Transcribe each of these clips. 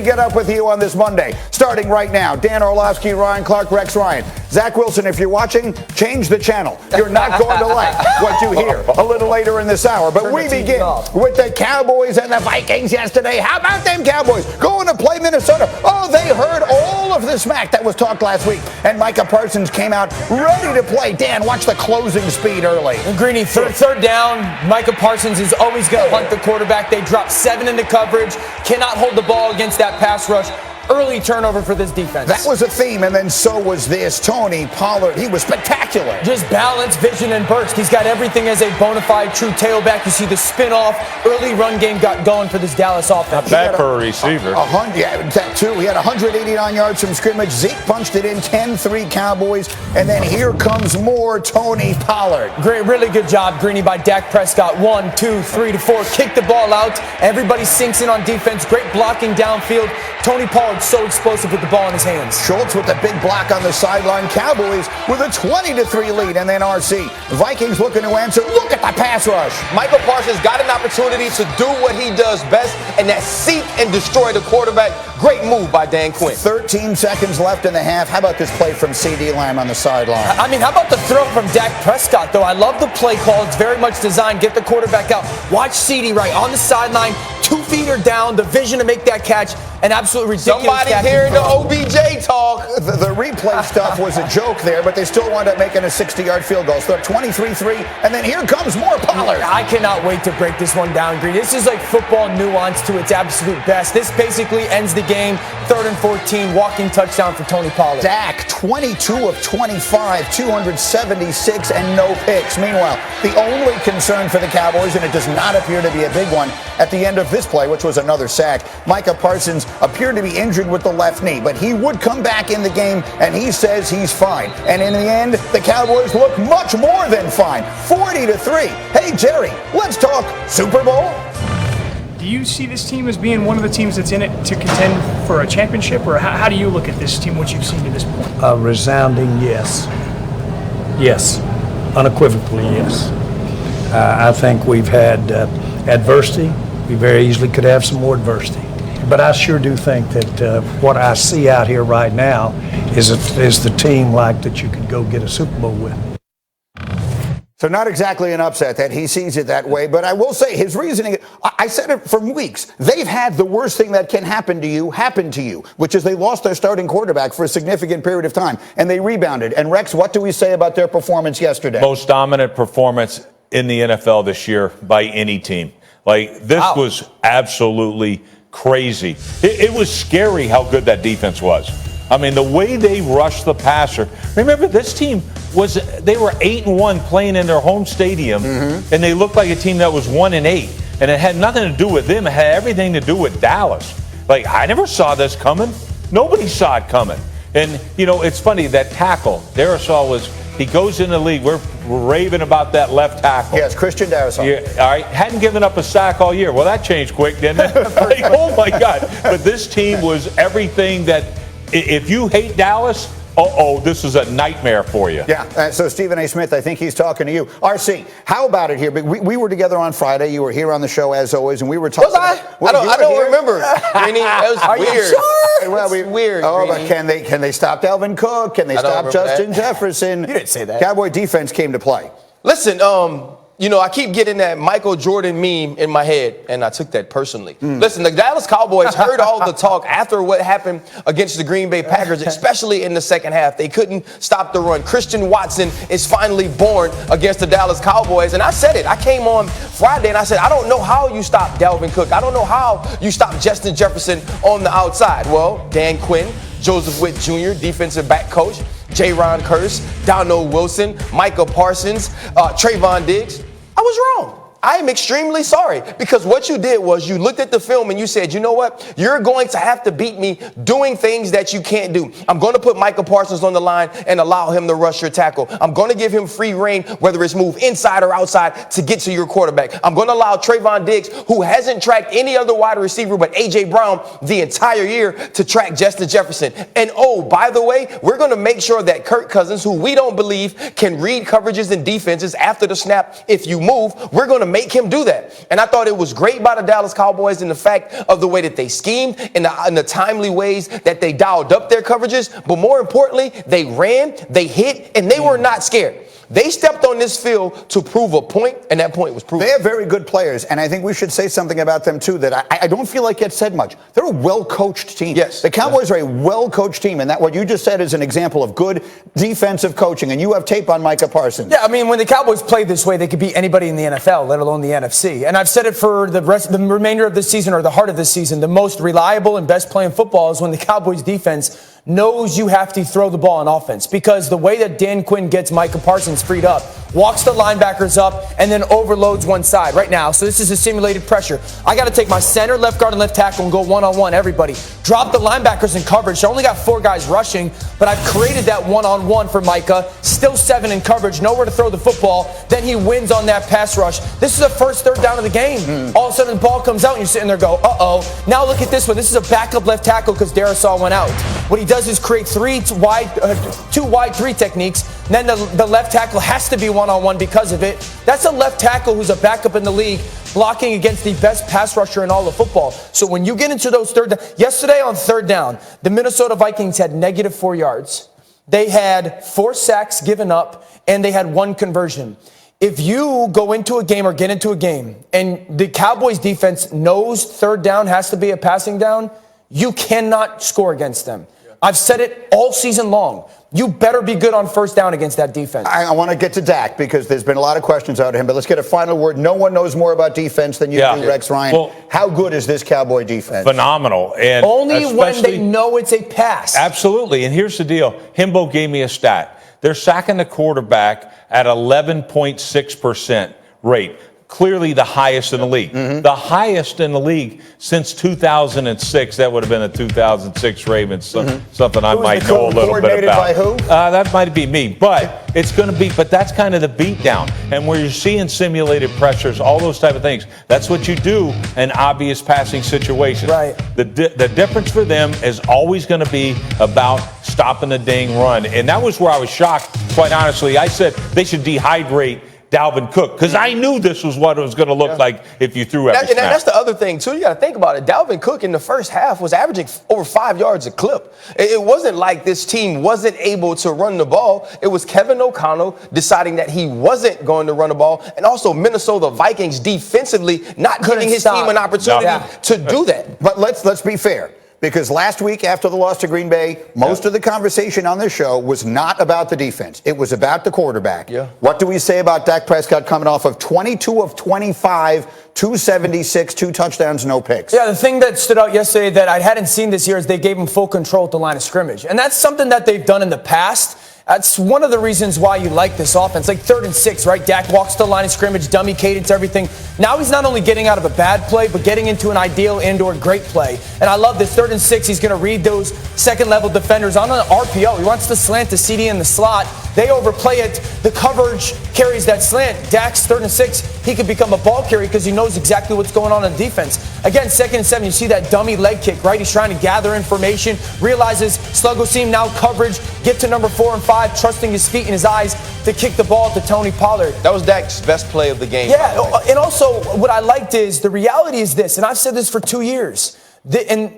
Get up with you on this Monday, starting right now. Dan Orlovsky, Ryan Clark, Rex Ryan. Zach Wilson, if you're watching, change the channel. You're not going to like what you hear a little later in this hour. But we begin with the Cowboys and the Vikings yesterday. How about them Cowboys going to play Minnesota? Oh, they heard all of the smack that was talked last week. And Micah Parsons came out ready to play. Dan, watch the closing speed early. And Greeny, third down. Micah Parsons is always going to hunt the quarterback. They drop 7 into coverage. Cannot hold the ball against that pass rush. Early turnover for this defense. That was a theme, and then so was this. Tony Pollard, he was spectacular. Just balance, vision, and burst. He's got everything as a bona fide true tailback. You see the spin-off. Early run game got going for this Dallas offense. Not bad for a receiver. That too. He had 189 yards from scrimmage. Zeke punched it in, 10-3 Cowboys. And then here comes more Tony Pollard. Great, really good job, Greeny, by Dak Prescott. 1, 2, 3 to 4. Kick the ball out. Everybody sinks in on defense. Great blocking downfield. Tony Pollard so explosive with the ball in his hands. Schultz with the big block on the sideline. Cowboys with a 20-3 lead. And then RC. Vikings looking to answer. Look at the pass rush. Michael Parsons got an opportunity to do what he does best, and that's seek and destroy the quarterback. Great move by Dan Quinn. 13 seconds left in the half. How about this play from C.D. Lamb on the sideline? I mean, how about the throw from Dak Prescott, though? I love the play call. It's very much designed. Get the quarterback out. Watch C.D. right on the sideline. 2 feet are down. The vision to make that catch. An absolutely ridiculous Somebody hearing the OBJ talk. The replay stuff was a joke there, but they still wound up making a 60-yard field goal. So 23-3, and then here comes more Pollard. I cannot wait to break this one down, Green. This is like football nuance to its absolute best. This basically ends the game. 3rd and 14, walking touchdown for Tony Pollard. Dak, 22 of 25, 276, and no picks. Meanwhile, the only concern for the Cowboys, and it does not appear to be a big one, at the end of this play, which was another sack, Micah Parsons appeared to be injured with the left knee, but he would come back in the game, and he says he's fine. And in the end, the Cowboys look much more than fine. 40-3. Hey, Jerry, let's talk Super Bowl. Do you see this team as being one of the teams that's in it to contend for a championship, or how do you look at this team, what you've seen to this point? A resounding yes. Yes. Unequivocally yes. I think we've had adversity. We very easily could have some more adversity. But I sure do think that what I see out here right now is the team like that you could go get a Super Bowl with. So not exactly an upset that he sees it that way, but I will say his reasoning, I said it for weeks, they've had the worst thing that can happen to you, which is they lost their starting quarterback for a significant period of time, and they rebounded. And Rex, what do we say about their performance yesterday? Most dominant performance in the NFL this year by any team. Like, this was absolutely crazy. It was scary how good that defense was. I mean, the way they rushed the passer. Remember, this team they were 8-1 playing in their home stadium, and they looked like a team that was 1-8. And it had nothing to do with them. It had everything to do with Dallas. Like, I never saw this coming. Nobody saw it coming. And, you know, it's funny, that tackle, Darrisaw he goes in the league. We're raving about that left tackle. Yes, Christian Darrisaw. Yeah, all right. Hadn't given up a sack all year. Well, that changed quick, didn't it? Like, oh, my God. But this team was everything that, if you hate Dallas, this is a nightmare for you. Yeah, so Stephen A. Smith, I think he's talking to you. RC, how about it here? We were together on Friday. You were here on the show, as always, and we were talking. Was I? I don't remember. It was weird. Sure? Well, it's weird. Oh, but can they stop Dalvin Cook? Can they stop Justin Jefferson? You didn't say that. Cowboy defense came to play. Listen, you know, I keep getting that Michael Jordan meme in my head, and I took that personally. Listen, the Dallas Cowboys heard all the talk after what happened against the Green Bay Packers, especially in the second half. They couldn't stop the run. Christian Watson is finally born against the Dallas Cowboys, and I said it. I came on Friday, and I said, I don't know how you stop Dalvin Cook. I don't know how you stop Justin Jefferson on the outside. Well, Dan Quinn, Joseph Witt Jr., defensive back coach, J-Ron Curse, Donald Wilson, Micah Parsons, Trayvon Diggs. I was wrong. I am extremely sorry, because what you did was you looked at the film and you said, you know what? You're going to have to beat me doing things that you can't do. I'm going to put Micah Parsons on the line and allow him to rush your tackle. I'm going to give him free reign, whether it's move inside or outside, to get to your quarterback. I'm going to allow Trayvon Diggs, who hasn't tracked any other wide receiver but A.J. Brown the entire year, to track Justin Jefferson. And oh, by the way, we're going to make sure that Kirk Cousins, who we don't believe can read coverages and defenses after the snap, if you move, we're going to make him do that. And I thought it was great by the Dallas Cowboys in the fact of the way that they schemed and the timely ways that they dialed up their coverages. But more importantly, they ran, they hit, and they were not scared. They stepped on this field to prove a point, and that point was proven. They have very good players, and I think we should say something about them, too, that I don't feel like gets said much. They're a well-coached team. Yes. The Cowboys are a well-coached team, and that what you just said is an example of good defensive coaching, and you have tape on Micah Parsons. Yeah, I mean, when the Cowboys play this way, they could beat anybody in the NFL, let alone the NFC. And I've said it for the remainder of this season or the heart of this season. The most reliable and best playing football is when the Cowboys defense knows you have to throw the ball on offense, because the way that Dan Quinn gets Micah Parsons freed up, walks the linebackers up, and then overloads one side right now. So this is a simulated pressure. I got to take my center, left guard, and left tackle and go one-on-one, everybody. Drop the linebackers in coverage. So I only got 4 guys rushing, but I've created that one-on-one for Micah. Still 7 in coverage, nowhere to throw the football. Then he wins on that pass rush. This is the first third down of the game. All of a sudden the ball comes out and you're sitting there go, uh-oh. Now look at this one. This is a backup left tackle because Darisaw went out. What he does is create 2 wide 3 techniques. Then the left tackle has to be one-on-one because of it. That's a left tackle who's a backup in the league, blocking against the best pass rusher in all of football. So when you get into those yesterday on third down, the Minnesota Vikings had negative 4 yards. They had 4 sacks given up, and they had 1 conversion. If you go into a game or get into a game and the Cowboys defense knows third down has to be a passing down, you cannot score against them. I've said it all season long. You better be good on first down against that defense. I want to get to Dak because there's been a lot of questions out of him, but let's get a final word. No one knows more about defense than you do, Rex Ryan. Well, how good is this Cowboy defense? Phenomenal. And only when they know it's a pass. Absolutely. And here's the deal. Himbo gave me a stat. They're sacking the quarterback at 11.6% rate. Clearly the highest in the league. The highest in the league since 2006. That would have been the 2006 Ravens. Something I might know a little bit about. By who? That might be me. But it's going to be, but that's kind of the beatdown. And where you're seeing simulated pressures, all those type of things, that's what you do in obvious passing situations. Right. The difference for them is always going to be about stopping the dang run. And that was where I was shocked, quite honestly. I said they should dehydrate Dalvin Cook, because I knew this was what it was going to look like if you threw every snap. And that's the other thing, too. You got to think about it. Dalvin Cook in the first half was averaging over 5 yards a clip. It wasn't like this team wasn't able to run the ball. It was Kevin O'Connell deciding that he wasn't going to run the ball, and also Minnesota Vikings defensively not giving his team an opportunity to do that. But let's be fair. Because last week after the loss to Green Bay, most of the conversation on this show was not about the defense. It was about the quarterback. What do we say about Dak Prescott coming off of 22 of 25, 276, 2 touchdowns, no picks? Yeah, the thing that stood out yesterday that I hadn't seen this year is they gave him full control at the line of scrimmage. And that's something that they've done in the past. That's one of the reasons why you like this offense. Like 3rd and 6, right? Dak walks to the line of scrimmage, dummy cadence, everything. Now he's not only getting out of a bad play, but getting into an ideal and/or great play. And I love this 3rd and 6. He's going to read those second-level defenders on an RPO. He wants to slant the CD in the slot. They overplay it. The coverage carries that slant. Dak's 3rd and 6. He could become a ball carrier because he knows exactly what's going on in defense. Again, 2nd and 7. You see that dummy leg kick, right? He's trying to gather information. Realizes Sluggo seam now coverage. Get to number 4 and 5. Trusting his feet and his eyes to kick the ball to Tony Pollard. That was Dak's best play of the game. Yeah, and also what I liked is the reality is this, and I've said this for 2 years, and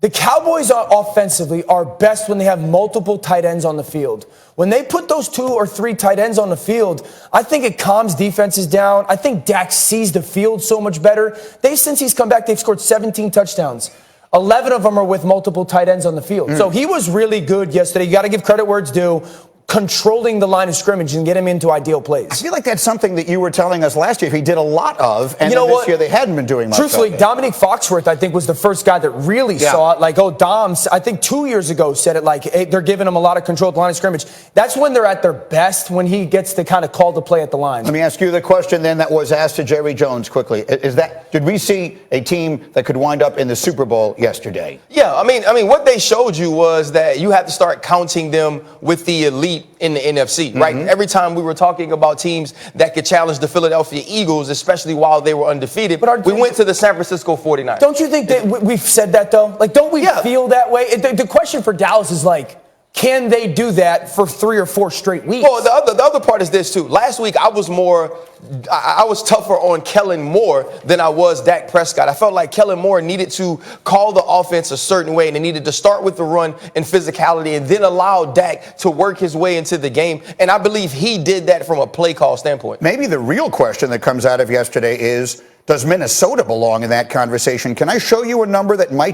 the Cowboys offensively are best when they have multiple tight ends on the field. When they put those 2 or 3 tight ends on the field, I think it calms defenses down. I think Dak sees the field so much better. Since he's come back, they've scored 17 touchdowns. 11 of them are with multiple tight ends on the field. So he was really good yesterday. You got to give credit where it's due. Controlling the line of scrimmage and get him into ideal plays. I feel like that's something that you were telling us last year he did a lot of, and this year they hadn't been doing much. Truthfully, Dominic Foxworth, I think, was the first guy that really saw it. Like, Dom's, I think 2 years ago said it like, hey, they're giving him a lot of control at the line of scrimmage. That's when they're at their best, when he gets to kind of call the play at the line. Let me ask you the question then that was asked to Jerry Jones quickly. Did we see a team that could wind up in the Super Bowl yesterday? Yeah, I mean, what they showed you was that you have to start counting them with the elite in the NFC, right? Every time we were talking about teams that could challenge the Philadelphia Eagles, especially while they were undefeated, we went to the San Francisco 49ers. Don't you think that we've said that, though? Like, don't we feel that way? The question for Dallas is like, can they do that for 3 or 4 straight weeks? Well, the other part is this too. Last week I was tougher on Kellen Moore than I was Dak Prescott. I felt like Kellen Moore needed to call the offense a certain way, and they needed to start with the run and physicality and then allow Dak to work his way into the game. And I believe he did that from a play call standpoint. Maybe the real question that comes out of yesterday is, does Minnesota belong in that conversation? Can I show you a number that might